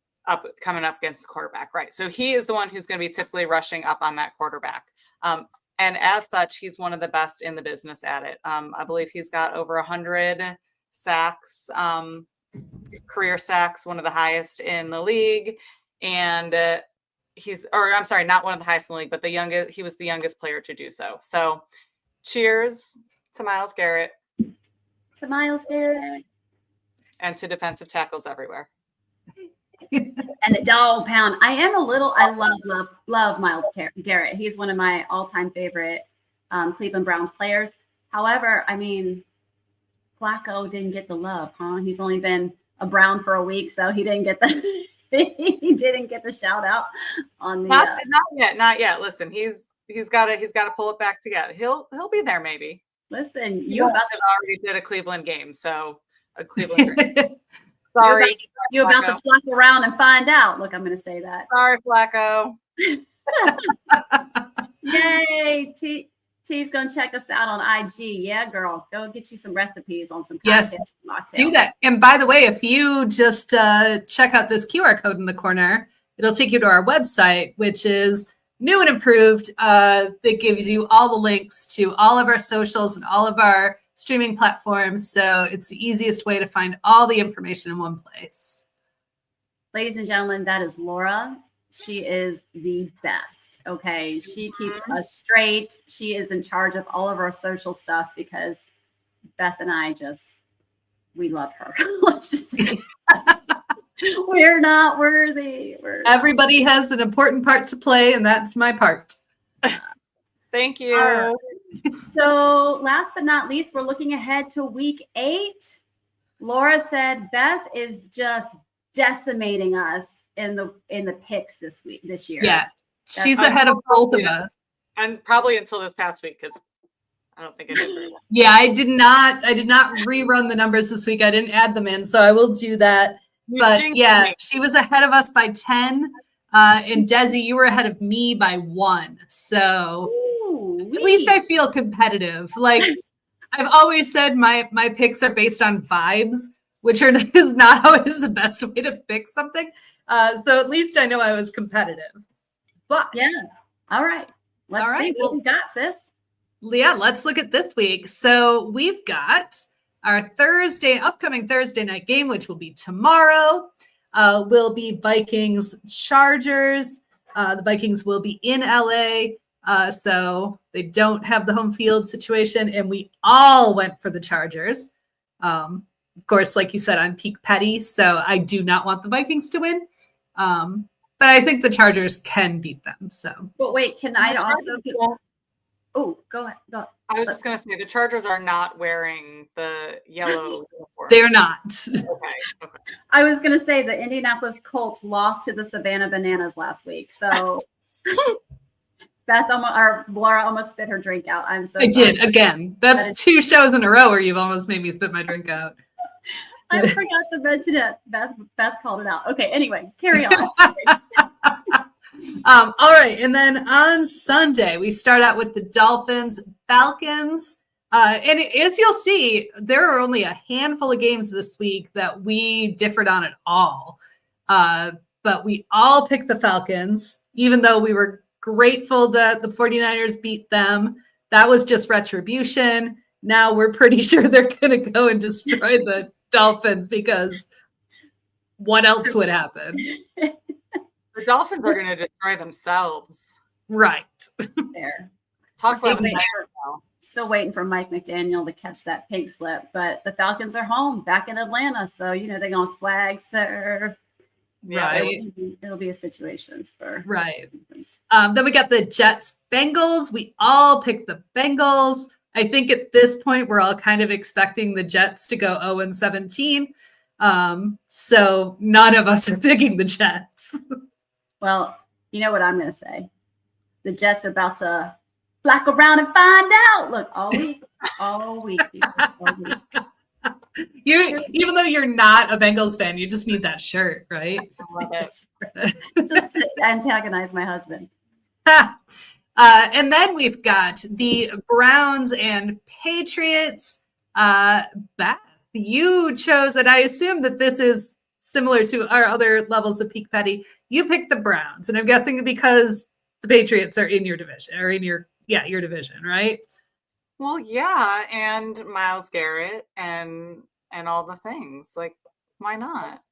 coming up against the quarterback. Right. So he is the one who's going to be typically rushing up on that quarterback. And as such, he's one of the best in the business at it. I believe he's got over 100 sacks, career sacks, one of the highest in the league. And not one of the highest in the league, but he was the youngest player to do so. So cheers to Myles Garrett.
To Myles Garrett.
And to defensive tackles everywhere.
And the dog pound. I love Myles Garrett. He's one of my all-time favorite Cleveland Browns players. However, I mean, Flacco didn't get the love, huh? He's only been a Brown for a week, so he didn't get the he didn't get the shout out on the
not yet. Listen, he's got to pull it back together. He'll be there maybe.
Listen,
you already did a Cleveland game, so a Cleveland dream. Sorry,
you're about to flock around and find out. Look, I'm going to say that.
Sorry, Flacco.
Yay! T's going to check us out on IG. Yeah, girl, go get you some recipes on some cocktail mocktail.
Do that. And by the way, if you just check out this QR code in the corner, it'll take you to our website, which is new and improved. That gives you all the links to all of our socials and all of our streaming platforms. So it's the easiest way to find all the information in one place.
Ladies and gentlemen, that is Laura. She is the best. Okay. She keeps us straight. She is in charge of all of our social stuff because Beth and I we love her. Let's just say we're not worthy.
Everybody has an important part to play, and that's my part.
Thank you.
So last but not least, we're looking ahead to week 8. Laura said Beth is just decimating us in the picks this year.
Yeah, she's ahead of both of us,
and probably until this past week because I don't think I did very well.
Yeah, I did not rerun the numbers this week. I didn't add them in, so I will do that. But yeah, she was ahead of us by 10. And Desi, you were ahead of me by 1. So at least I feel competitive. Like I've always said, my picks are based on vibes, which is not always the best way to pick something. So at least I know I was competitive. But
yeah, all right. Let's see what we got, sis.
Yeah, let's look at this week. So we've got our upcoming Thursday night game, which will be tomorrow. Will be Vikings Chargers. The Vikings will be in LA, so they don't have the home field situation, and we all went for the Chargers. Of course, like you said, I'm peak petty, so I do not want the Vikings to win. But I think the Chargers can beat them. So,
but wait, can I also? Oh, go ahead. Go.
I was just going to say the Chargers are not wearing the yellow uniforms.
They're not.
Okay.
I was going to say the Indianapolis Colts lost to the Savannah Bananas last week. So Beth or Laura almost spit her drink out. I'm so sorry.
I did again. That's 2 shows in a row where you've almost made me spit my drink out.
I forgot to mention it. Beth called it out. Okay. Anyway, carry on.
All right. And then on Sunday, we start out with the Dolphins, Falcons. And as you'll see, there are only a handful of games this week that we differed on at all. But we all picked the Falcons, even though we were grateful that the 49ers beat them. That was just retribution. Now we're pretty sure they're going to go and destroy the Dolphins because what else would happen?
The Dolphins are going to destroy themselves.
Right.
There.
Still
waiting for Mike McDaniel to catch that pink slip, but the Falcons are home back in Atlanta. So, they're going to swag serve.
Right.
It'll be a situation for.
Right. Then we got the Jets, Bengals. We all picked the Bengals. I think at this point, we're all kind of expecting the Jets to go 0-17. So none of us are picking the Jets.
Well, you know what I'm going to say. The Jets are about to flock around and find out. Look, all week, people, all week.
Even though you're not a Bengals fan, you just need that shirt, right?
I love it.
Just to antagonize my husband.
And then we've got the Browns and Patriots. Beth, you chose, and I assume that this is similar to our other levels of peak petty. You picked the Browns, and I'm guessing because the Patriots are in your division, or in your division, right?
Well, yeah, and Myles Garrett and all the things. Like, why not?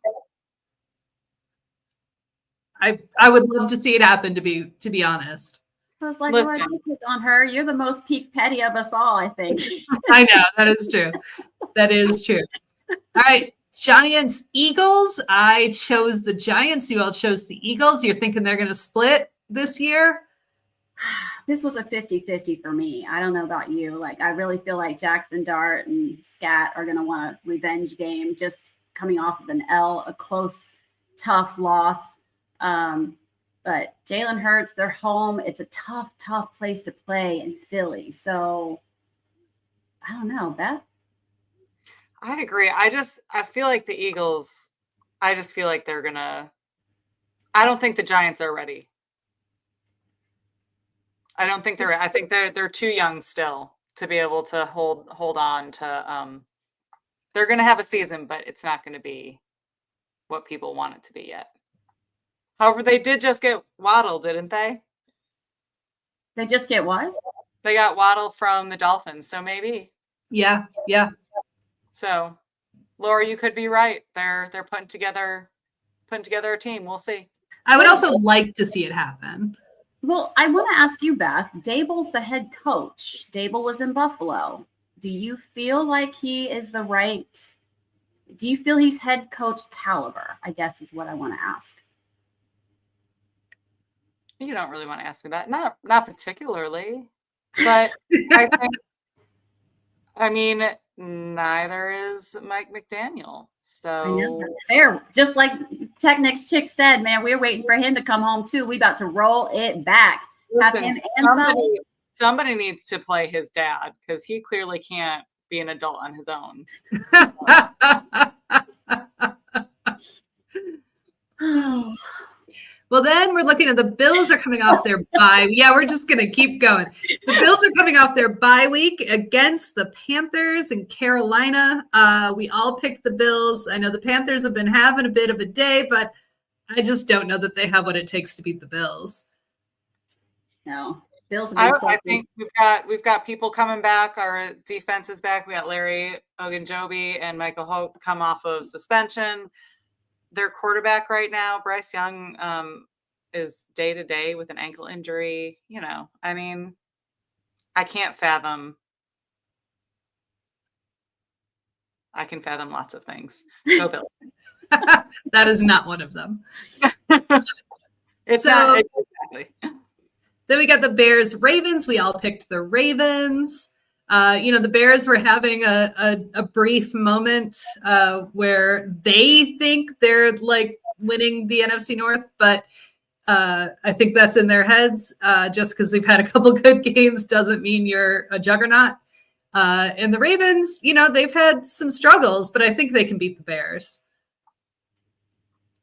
I would love to see it happen, to be honest.
I was like, why did you pick on her? You're the most peak petty of us all, I think.
I know, that is true. That is true. All right, Giants, Eagles. I chose the Giants. You all chose the Eagles. You're thinking they're going to split this year?
This was a 50-50 for me. I don't know about you. Like, I really feel like Jackson Dart and Scat are going to want a revenge game, just coming off of an L, a close tough loss. But Jalen Hurts, they're home. It's a tough place to play in Philly. So I don't know, Beth.
I agree. I feel like the Eagles, I just feel like they're gonna. I don't think the Giants are ready. I don't think they're. I think they're too young still to be able to hold on to. They're gonna have a season, but it's not going to be what people want it to be yet. However, they did just get Waddle, didn't they?
They just get what?
They got Waddle from the Dolphins, so maybe.
Yeah.
So, Laura, you could be right. They're putting together a team. We'll see.
I would also like to see it happen.
Well, I want to ask you, Beth. Dable's the head coach. Dable was in Buffalo. Do you feel like he is the right? Do you feel he's head coach caliber? I guess is what I want to ask.
You don't really want to ask me that. Not particularly. But I mean, neither is Mike McDaniel. So
fair. Just like Tech Next Chick said, man, we're waiting for him to come home too. We about to roll it back. Have him and
somebody needs to play his dad because he clearly can't be an adult on his own.
Well, then we're looking at the Bills are coming off their bye. Yeah, we're just going to keep going. The Bills are coming off their bye week against the Panthers in Carolina. We all picked the Bills. I know the Panthers have been having a bit of a day, but I just don't know that they have what it takes to beat the Bills.
No, Bills have been
I think we've got people coming back. Our defense is back. We got Larry Ogunjobi and Michael Hope come off of suspension. Their quarterback right now, Bryce Young, is day to day with an ankle injury. You know, I mean, I can't fathom. I can fathom lots of things. Go Bills.
That is not one of them.
It's not exactly.
Then we got the Bears Ravens. We all picked the Ravens. The Bears were having a brief moment where they think they're like winning the NFC North, but I think that's in their heads. Just because they've had a couple good games doesn't mean you're a juggernaut. And the Ravens, they've had some struggles, but I think they can beat the Bears.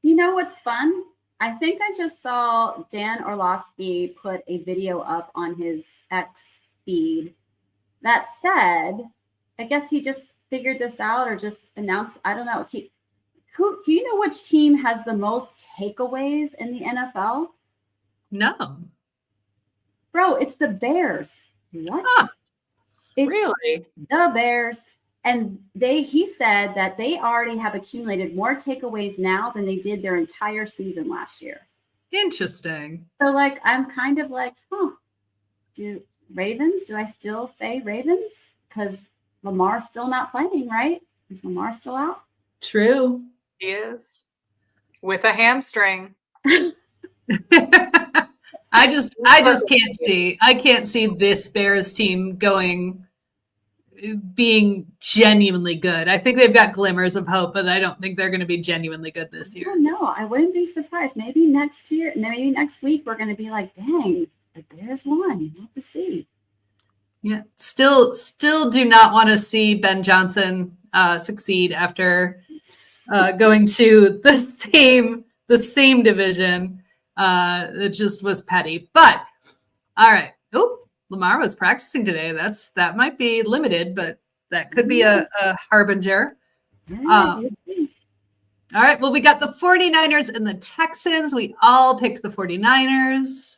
You know what's fun? I think I just saw Dan Orlovsky put a video up on his X feed that said, I guess he just figured this out or just announced, I don't know. Do you know which team has the most takeaways in the NFL?
No.
Bro, it's the Bears. What?
Huh.
It's
really?
The Bears. And he said that they already have accumulated more takeaways now than they did their entire season last year.
Interesting.
So I'm kind of like, do I still say Ravens? Because Lamar's still not playing, right? Is Lamar still out?
True.
He is. With a hamstring.
I just can't see. I can't see this Bears team being genuinely good. I think they've got glimmers of hope, but I don't think they're going to be genuinely good this year.
No, I wouldn't be surprised. Maybe next year, maybe next week, we're going to be like, dang, the Bears won. You have to see.
Yeah. Still do not want to see Ben Johnson succeed after going to the same division. It just was petty. But all right. Oh, Lamar was practicing today. That might be limited, but that could be a harbinger. All right. Well, we got the 49ers and the Texans. We all picked the 49ers.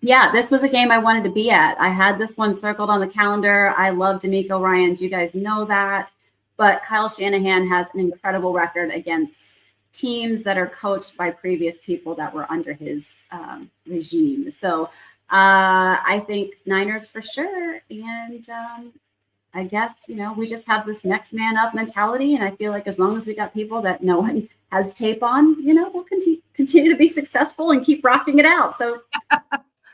Yeah, this was a game I wanted to be at. I had this one circled on the calendar. I love D'Amico Ryans. You guys know that. But Kyle Shanahan has an incredible record against teams that are coached by previous people that were under his regime. So I think Niners for sure. And I guess, we just have this next man up mentality. And I feel like as long as we got people that no one has tape on, we'll continue to be successful and keep rocking it out. So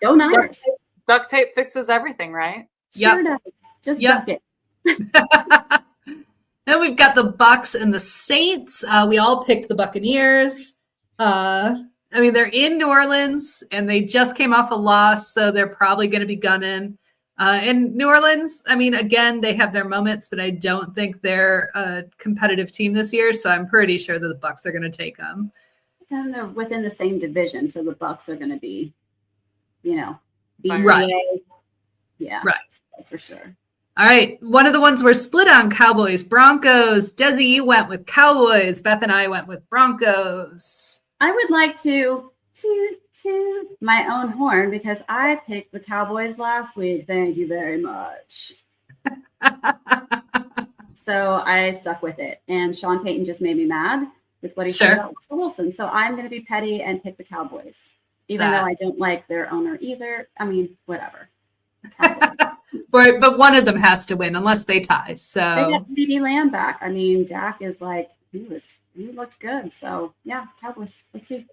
go Niners.
Duct tape fixes everything, right?
Sure does. Just duck it.
Then we've got the Bucks and the Saints. We all picked the Buccaneers. I mean, they're in New Orleans, and they just came off a loss, so they're probably going to be gunning. In New Orleans, I mean, again, they have their moments, but I don't think they're a competitive team this year, so I'm pretty sure that the Bucks are going to take them.
And they're within the same division, so the Bucks are going to be, BTA.
Right.
Yeah,
right,
for sure.
All right, one of the ones we're split on, Cowboys, Broncos. Desi, you went with Cowboys. Beth and I went with Broncos.
I would like to toot my own horn because I picked the Cowboys last week. Thank you very much. So I stuck with it. And Sean Payton just made me mad with what he said about Russell Wilson. So I'm going to be petty and pick the Cowboys, even though I don't like their owner either. I mean, whatever.
But one of them has to win unless they tie. So
they got CeeDee Lamb back. I mean, Dak is like, he looked good. So yeah, Cowboys. Let's see.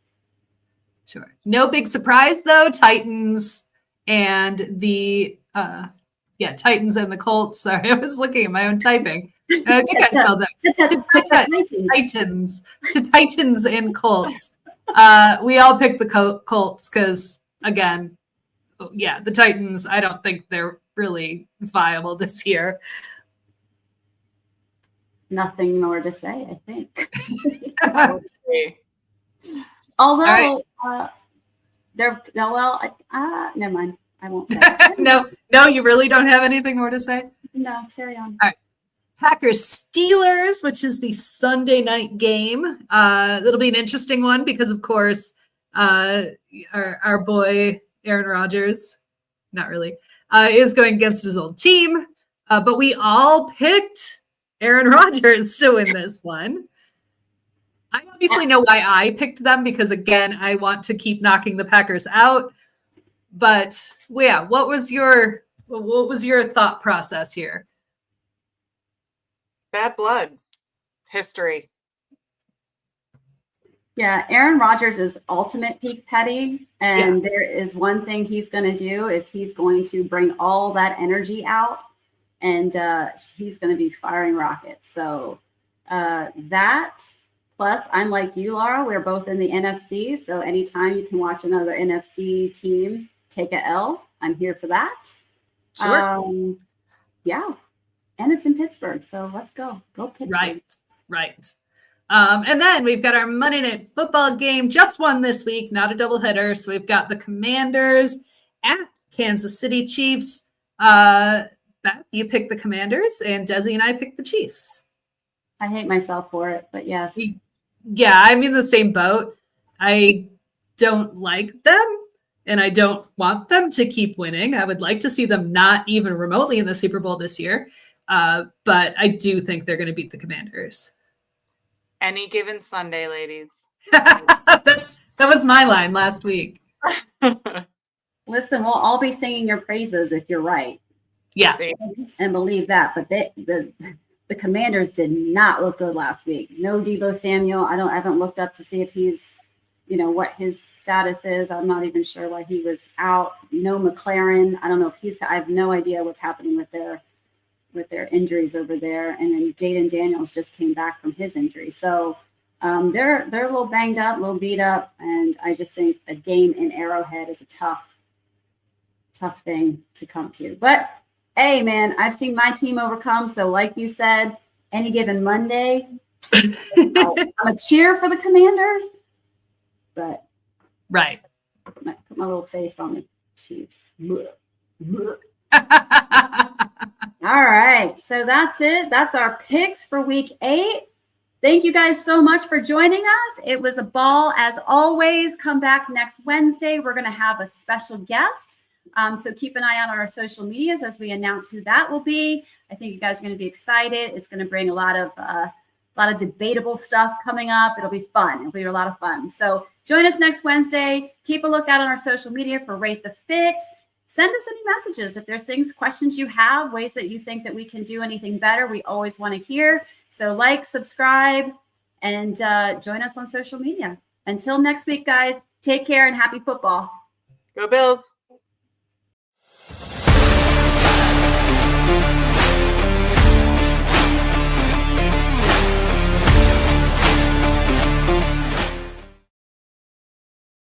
Sure. No big surprise though. Titans and the Titans and the Colts. Sorry, I was looking at my own typing. I think I spelled that. Titans and Colts. We all picked the Colts because, again, the Titans, I don't think they're really viable this year.
Nothing more to say, I think. Although never mind. I won't say.
No, you really don't have anything more to say?
No, carry on.
All right. Packers Steelers, which is the Sunday night game. It'll be an interesting one because, of course, our boy Aaron Rodgers, not really, is going against his old team. But we all picked Aaron Rodgers to win this one. I obviously know why I picked them because, again, I want to keep knocking the Packers out. But what was your thought process here?
Bad blood. History.
Yeah, Aaron Rodgers is ultimate peak petty. And there is one thing he's going to do is he's going to bring all that energy out. And he's going to be firing rockets. So that, plus I'm like you, Laura, we're both in the NFC. So anytime you can watch another NFC team take a L, I'm here for that.
Sure.
And it's in Pittsburgh, so let's go. Go Pittsburgh.
Right. And then we've got our Monday Night Football game, just one this week, not a doubleheader. So we've got the Commanders at Kansas City Chiefs. Beth, you picked the Commanders, and Desi and I picked the Chiefs.
I hate myself for it, but yes.
Yeah, I'm in the same boat. I don't like them, and I don't want them to keep winning. I would like to see them not even remotely in the Super Bowl this year. But I do think they're going to beat the Commanders.
Any given Sunday, ladies.
That was my line last week.
Listen, we'll all be singing your praises if you're right.
Yeah.
And believe that. But the Commanders did not look good last week. No Deebo Samuel. I haven't looked up to see if he's, what his status is. I'm not even sure why he was out. No McLaren. I don't know if I have no idea what's happening with their injuries over there. And then Jaden Daniels just came back from his injury. So they're a little banged up, a little beat up. And I just think a game in Arrowhead is a tough thing to come to. But hey, man, I've seen my team overcome. So like you said, any given Monday, I'm a cheer for the Commanders. But
right.
Put my little face on the Chiefs. All right. So that's it. That's our picks for week 8. Thank you guys so much for joining us. It was a ball as always. Come back next Wednesday. We're going to have a special guest. So keep an eye out on our social medias as we announce who that will be. I think you guys are going to be excited. It's going to bring a lot of debatable stuff coming up. It'll be fun. It'll be a lot of fun. So join us next Wednesday. Keep a lookout on our social media for Rate the Fit. Send us any messages. If there's questions you have, ways that you think that we can do anything better, we always want to hear. So like, subscribe, and join us on social media. Until next week, guys, take care and happy football.
Go Bills.